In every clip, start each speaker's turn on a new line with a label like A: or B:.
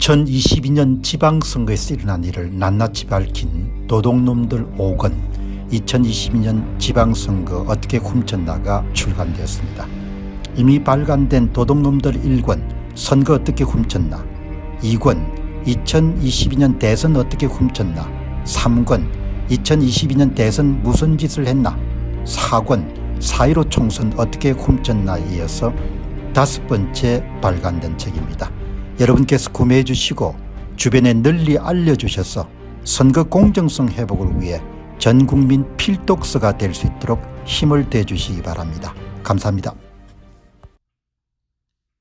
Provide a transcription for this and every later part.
A: 2022년 지방선거에서 일어난 일을 낱낱이 밝힌 도둑놈들 5권 2022년 지방선거 어떻게 훔쳤나가 출간되었습니다. 이미 발간된 도둑놈들 1권 선거 어떻게 훔쳤나, 2권 2022년 대선 어떻게 훔쳤나, 3권 2022년 대선 무슨 짓을 했나, 4권 4.15 총선 어떻게 훔쳤나에 이어서 5번째 발간된 책입니다. 여러분께서 구매해 주시고 주변에 널리 알려주셔서 선거 공정성 회복을 위해 전국민 필독서가 될 수 있도록 힘을 대주시기 바랍니다. 감사합니다.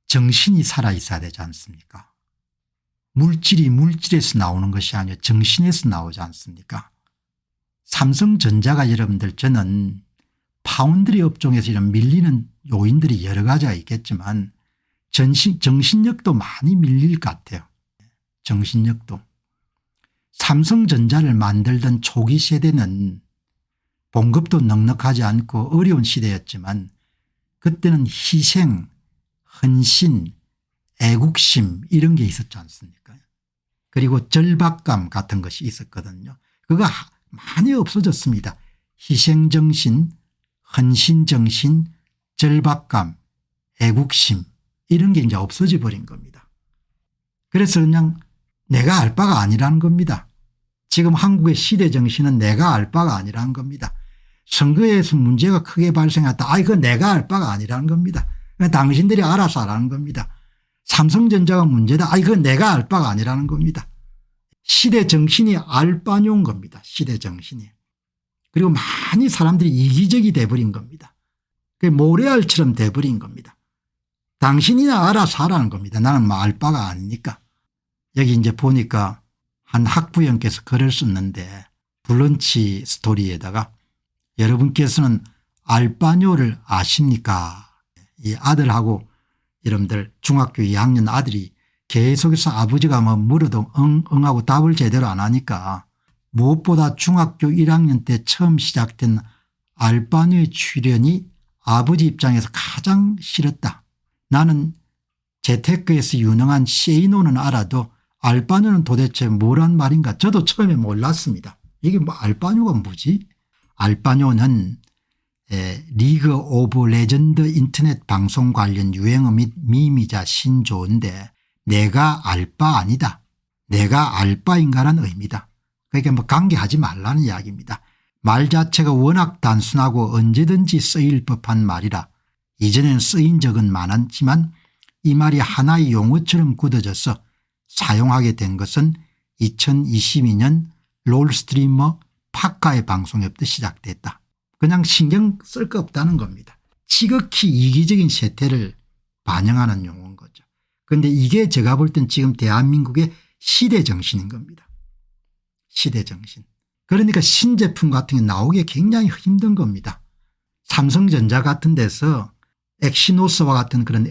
A: 정신이 살아있어야 되지 않습니까? 물질이 물질에서 나오는 것이 아니라 정신에서 나오지 않습니까? 삼성전자가 여러분들, 저는 파운드리 업종에서 이런 밀리는 요인들이 여러 가지가 있겠지만 정신력도 많이 밀릴 것 같아요. 정신력도. 삼성전자를 만들던 초기 세대는 봉급도 넉넉하지 않고 어려운 시대였지만 그때는 희생, 헌신, 애국심 이런 게 있었지 않습니까? 그리고 절박감 같은 것이 있었거든요. 그거 많이 없어졌습니다. 희생정신, 헌신정신, 절박감, 애국심 이런 게 이제 없어져 버린 겁니다. 그래서 그냥 내가 알 바가 아니라는 겁니다. 지금 한국의 시대정신은 내가 알 바가 아니라는 겁니다. 선거에서 문제가 크게 발생했다. 이거 내가 알 바가 아니라는 겁니다. 당신들이 알아서 하라는 겁니다. 삼성전자가 문제다. 이거 내가 알 바가 아니라는 겁니다. 시대정신이 알바뇨인 겁니다. 시대정신이. 그리고 많이 사람들이 이기적이 돼버린 겁니다. 모래알처럼 돼버린 겁니다. 당신이나 알아서 하라는 겁니다. 나는 뭐 알 바가 아니니까. 여기 이제 보니까 한 학부형께서 글을 썼는데 브런치 스토리에다가 여러분께서는 알바뇨를 아십니까? 이 아들하고 여러분들 중학교 2학년 아들이 계속해서 아버지가 뭐 물어도 응하고 답을 제대로 안 하니까 무엇보다 중학교 1학년 때 처음 시작된 알바뇨의 출연이 아버지 입장에서 가장 싫었다. 나는 재테크에서 유능한 세이노는 알아도 알바뇨는 도대체 뭐란 말인가 저도 처음에 몰랐습니다. 이게 뭐 알바뇨가 뭐지? 알바뇨는 리그 오브 레전드 인터넷 방송 관련 유행어 및 밈이자 신조어인데 내가 알바 아니다. 내가 알바인가라는 의미다. 그러니까 뭐 관계하지 말라는 이야기입니다. 말 자체가 워낙 단순하고 언제든지 쓰일 법한 말이라 이전에는 쓰인 적은 많았지만 이 말이 하나의 용어처럼 굳어져서 사용하게 된 것은 2022년 롤스트리머 파카의 방송에부터 시작됐다. 그냥 신경 쓸 거 없다는 겁니다. 지극히 이기적인 세태를 반영하는 용어인 거죠. 그런데 이게 제가 볼 땐 지금 대한민국의 시대정신인 겁니다. 시대정신. 그러니까 신제품 같은 게 나오기 굉장히 힘든 겁니다. 삼성전자 같은 데서 엑시노스와 같은 그런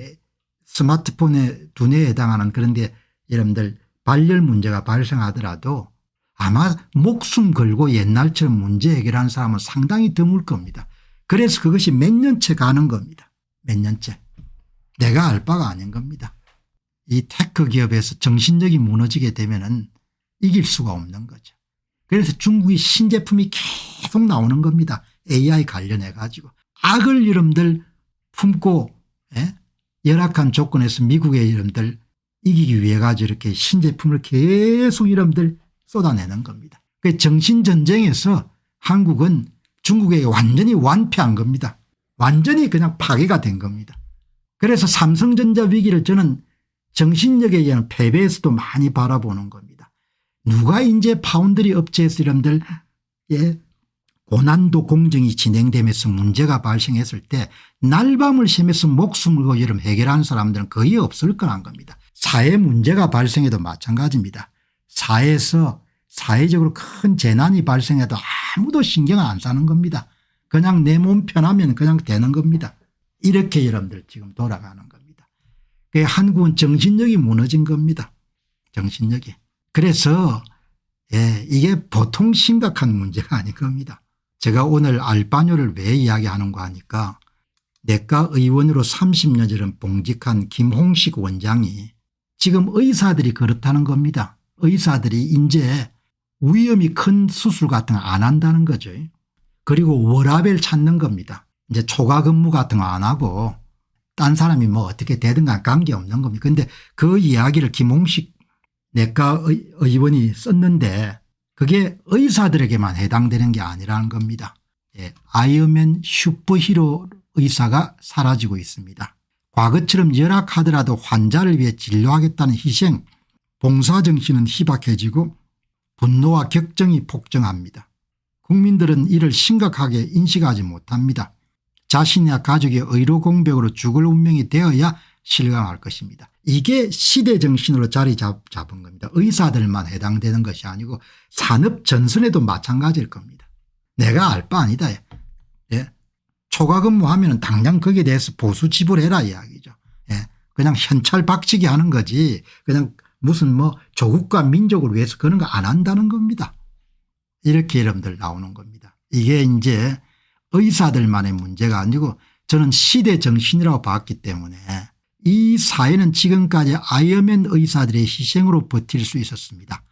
A: 스마트폰의 두뇌에 해당하는 그런 데 여러분들 발열 문제가 발생하더라도 아마 목숨 걸고 옛날처럼 문제 해결하는 사람은 상당히 드물 겁니다. 그래서 그것이 몇 년째 가는 겁니다. 몇 년째. 내가 알 바가 아닌 겁니다. 이 테크 기업에서 정신력이 무너지게 되면은 이길 수가 없는 거죠. 그래서 중국이 신제품이 계속 나오는 겁니다. AI 관련해 가지고. 악을 여러분들 품고 열악한 조건에서 미국의 여러분들 이기기 위해 가지고 이렇게 신제품을 계속 여러분들 쏟아내는 겁니다. 그 정신전쟁에서 한국은 중국에게 완전히 완패한 겁니다. 완전히 그냥 파괴가 된 겁니다. 그래서 삼성전자 위기를 저는 정신력에 의한 패배에서도 많이 바라보는 겁니다. 누가 이제 파운드리 업체에서 여러분들 고난도 공정이 진행되면서 문제가 발생했을 때 날밤을 새면서 목숨을 걸고 여러분 해결하는 사람들은 거의 없을 거란 겁니다. 사회 문제가 발생해도 마찬가지입니다. 사회에서 사회적으로 큰 재난이 발생해도 아무도 신경을 안 쓰는 겁니다. 그냥 내 몸 편하면 그냥 되는 겁니다. 이렇게 여러분들 지금 돌아가는 겁니다. 한국은 정신력이 무너진 겁니다. 정신력이. 그래서 이게 보통 심각한 문제가 아닌 겁니다. 제가 오늘 알바뇨를 왜 이야기하는가 하니까 내과 의원으로 30년 전 봉직한 김홍식 원장이 지금 의사들이 그렇다는 겁니다. 의사들이 이제 위험이 큰 수술 같은 거 안 한다는 거죠. 그리고 워라밸 찾는 겁니다. 이제 초과 근무 같은 거 안 하고 딴 사람이 뭐 어떻게 되든가 관계없는 겁니다. 그런데 그 이야기를 김홍식 내과 의원이 썼는데 그게 의사들에게만 해당되는 게 아니라는 겁니다. 예, 아이언맨 슈퍼히로 의사가 사라지고 있습니다. 과거처럼 열악하더라도 환자를 위해 진료하겠다는 희생, 봉사정신은 희박해지고 분노와 격정이 폭증합니다. 국민들은 이를 심각하게 인식하지 못합니다. 자신이나 가족의 의료 공백으로 죽을 운명이 되어야 실감할 것입니다. 이게 시대정신으로 자리 잡은 겁니다. 의사들만 해당되는 것이 아니고 산업 전선에도 마찬가지일 겁니다. 내가 알 바 아니다. 예. 초과 근무하면 당장 거기에 대해서 보수 지불해라 이야기죠. 예. 그냥 현찰 박치기 하는 거지 그냥 무슨 뭐 조국과 민족을 위해서 그런 거 안 한다는 겁니다. 이렇게 여러분들 나오는 겁니다. 이게 이제 의사들만의 문제가 아니고 저는 시대 정신이라고 봤기 때문에 이 사회는 지금까지 아이언맨 의사들의 희생으로 버틸 수 있었습니다.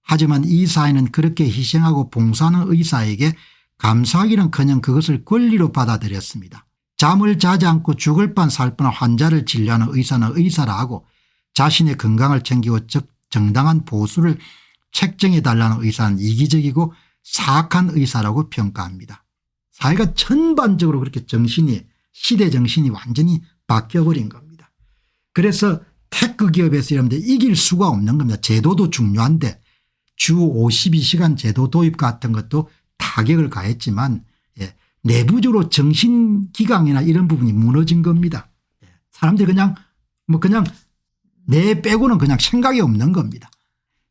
A: 하지만 이 사회는 그렇게 희생하고 봉사하는 의사에게 감사하기는커녕 그것을 권리로 받아들였습니다. 잠을 자지 않고 죽을 뻔 살 뻔한 환자를 진료하는 의사는 의사라 하고 자신의 건강을 챙기고 정당한 보수를 책정해 달라는 의사는 이기적이고 사악한 의사라고 평가합니다. 사회가 전반적으로 그렇게 정신이 시대 정신이 완전히 바뀌어버린 겁니다. 그래서 테크 기업에서 여러분들 이길 수가 없는 겁니다. 제도도 중요한데 주 52시간 제도 도입 같은 것도 타격을 가했지만 예, 내부적으로 정신기강이나 이런 부분이 무너진 겁니다. 사람들이 그냥 내 빼고는 그냥 생각이 없는 겁니다.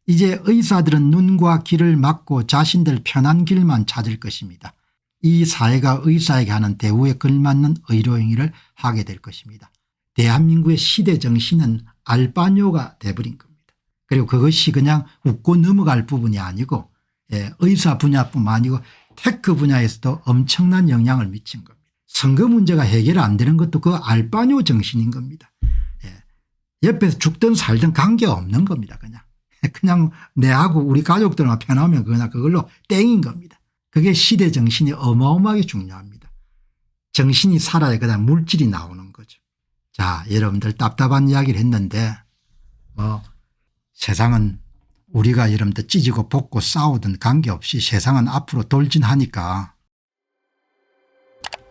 A: 이제 의사들은 눈과 귀를 막고 자신들 편한 길만 찾을 것입니다. 이 사회가 의사에게 하는 대우에 걸맞는 의료 행위를 하게 될 것입니다. 대한민국의 시대 정신은 알바뇨가 돼버린 겁니다. 그리고 그것이 그냥 웃고 넘어갈 부분이 아니고 의사 분야뿐만 아니고 테크 분야에서도 엄청난 영향을 미친 겁니다. 선거 문제가 해결 안 되는 것도 그 알바뇨 정신인 겁니다. 옆에서 죽든 살든 관계없는 겁니다. 그냥 내하고 우리 가족들만 편하면 그냥 그걸로 땡인 겁니다. 그게 시대 정신이 어마어마하게 중요합니다. 정신이 살아야 그냥 물질이 나오는 거죠. 자, 여러분들 답답한 이야기를 했는데 세상은 우리가 여러분들 찢고 볶고 싸우든 관계없이 세상은 앞으로 돌진하니까.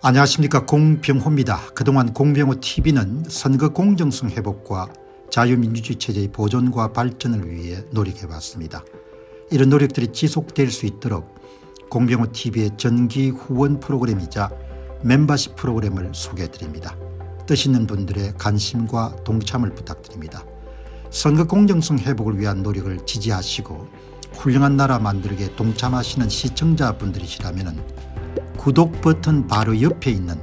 A: 안녕하십니까, 공병호입니다. 그동안 공병호 TV는 선거 공정성 회복과 자유민주주의 체제의 보존과 발전을 위해 노력해왔습니다. 이런 노력들이 지속될 수 있도록 공병호 TV의 정기 후원 프로그램이자 멤버십 프로그램을 소개해드립니다. 뜻 있는 분들의 관심과 동참을 부탁드립니다. 선거 공정성 회복을 위한 노력을 지지하시고 훌륭한 나라 만들기에 동참하시는 시청자분들이시라면 구독 버튼 바로 옆에 있는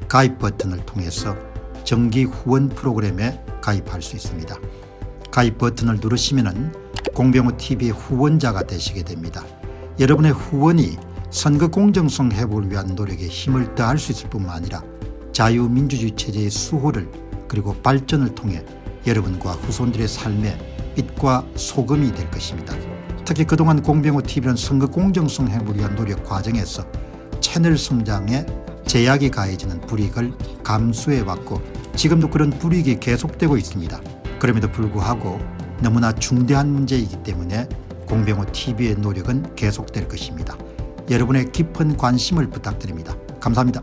A: 가입 버튼을 통해서 정기 후원 프로그램에 가입할 수 있습니다. 가입 버튼을 누르시면 공병호 TV의 후원자가 되시게 됩니다. 여러분의 후원이 선거 공정성 회복을 위한 노력에 힘을 더할 수 있을 뿐만 아니라 자유민주주의 체제의 수호를 그리고 발전을 통해 여러분과 후손들의 삶에 빛과 소금이 될 것입니다. 특히 그동안 공병호 TV는 선거 공정성 회복을 위한 노력 과정에서 채널 성장에 제약이 가해지는 불이익을 감수해왔고 지금도 그런 불이익이 계속되고 있습니다. 그럼에도 불구하고 너무나 중대한 문제이기 때문에 공병호 TV의 노력은 계속될 것입니다. 여러분의 깊은 관심을 부탁드립니다. 감사합니다.